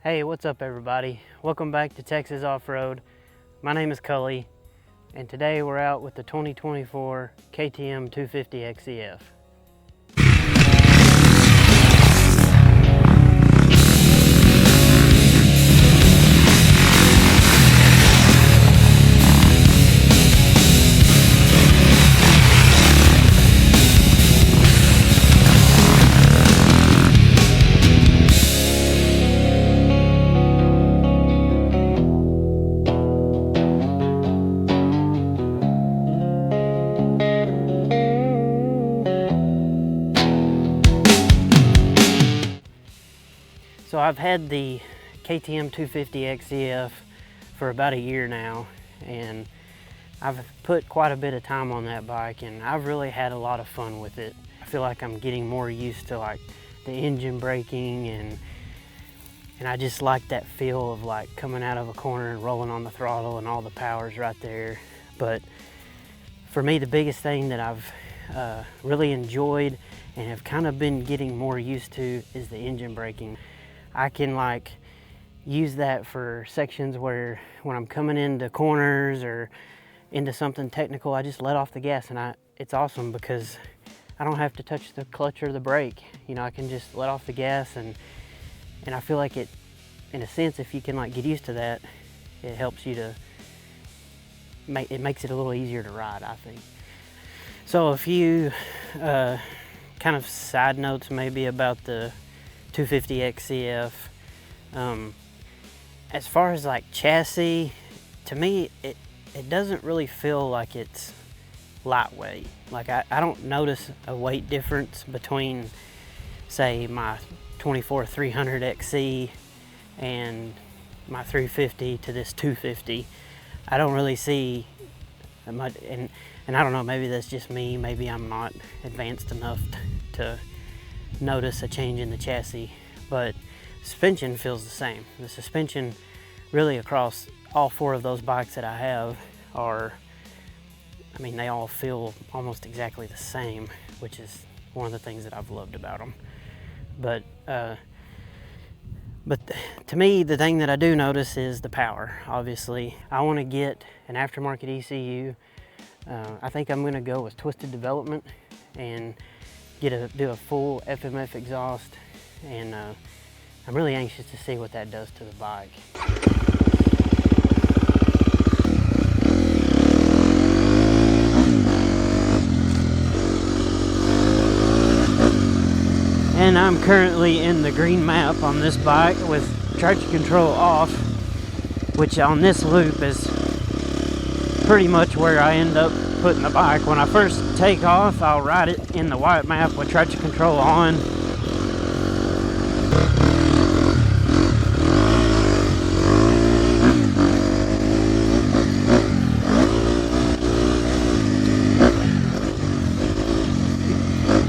Hey, what's up everybody? Welcome back to Texas Off-Road. My name is Cully, and today we're out with the 2024 KTM 250 XCF. So I've had the KTM 250 XCF for about a year now, and I've put quite a bit of time on that bike, and I've really had a lot of fun with it. I feel like I'm getting more used to like the engine braking, and I just like that feel of like coming out of a corner and rolling on the throttle and all the power's right there. But for me, the biggest thing that I've really enjoyed and have kind of been getting more used to is the engine braking. I can like use that for sections where when I'm coming into corners or into something technical, I just let off the gas, and it's awesome because I don't have to touch the clutch or the brake. You know, I can just let off the gas, and I feel like it, in a sense, if you can like get used to that, it helps you to it makes it a little easier to ride, I think. So a few kind of side notes maybe about the 250 XCF. As far as like chassis, to me it doesn't really feel like it's lightweight. Like I don't notice a weight difference between say my 24 300 XC and my 350 to this 250. I don't really see much, and I don't know, maybe that's just me, maybe I'm not advanced enough to notice a change in the chassis, but suspension feels the same. The suspension really across all four of those bikes that I have are, I mean, they all feel almost exactly the same, which is one of the things that I've loved about them. But to me, the thing that I do notice is the power. Obviously, I want to get an aftermarket ECU. I think I'm going to go with Twisted Development and do a full FMF exhaust, and I'm really anxious to see what that does to the bike. And I'm currently in the green map on this bike with traction control off, which on this loop is pretty much where I end up putting the bike. When I first take off, I'll ride it in the white map with traction control on.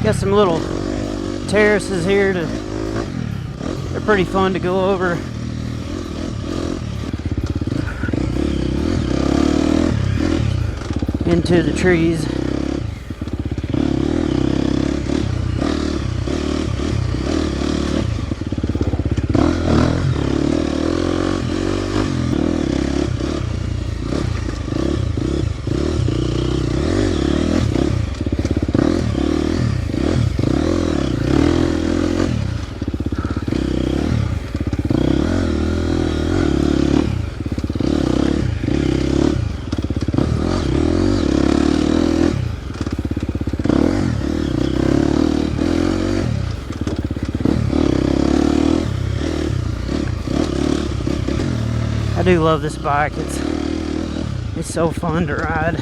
Got some little terraces here they're pretty fun to go over. Into the trees. I do love this bike. It's so fun to ride.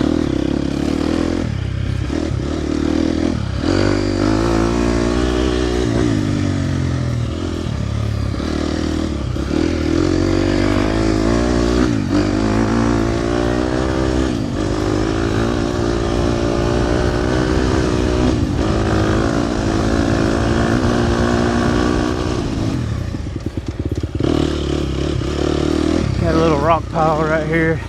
Got a little rock pile right here.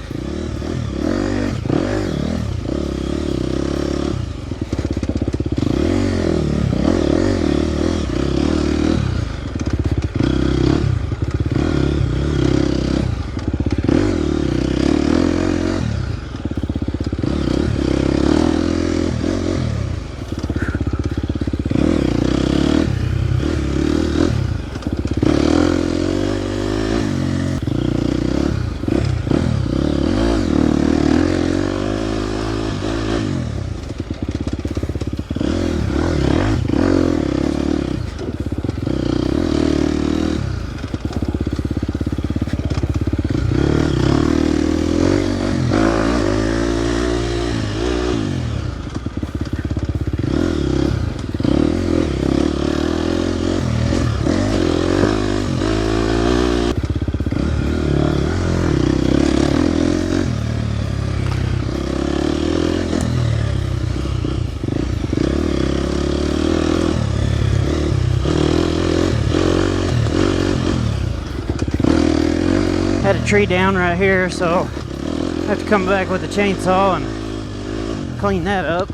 tree down right here, so I have to come back with a chainsaw and clean that up.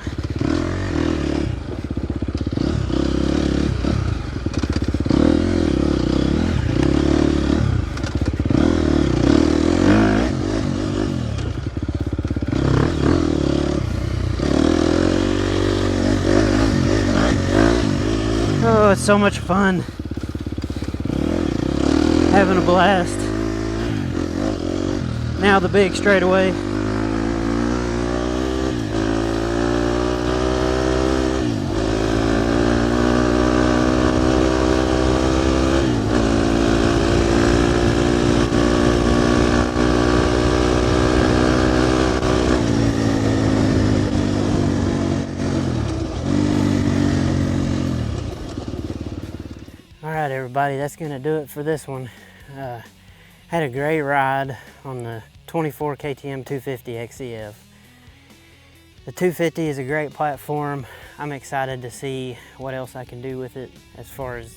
Oh, it's so much fun. Having a blast. Now the big straightaway. Alright everybody, that's going to do it for this one. Had a great ride on the 24 KTM 250 XCF. The 250 is a great platform. I'm excited to see what else I can do with it as far as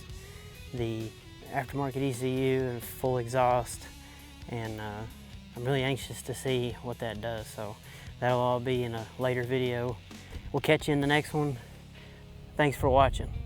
the aftermarket ECU and full exhaust, and I'm really anxious to see what that does, so that'll all be in a later video. We'll catch you in the next one. Thanks for watching.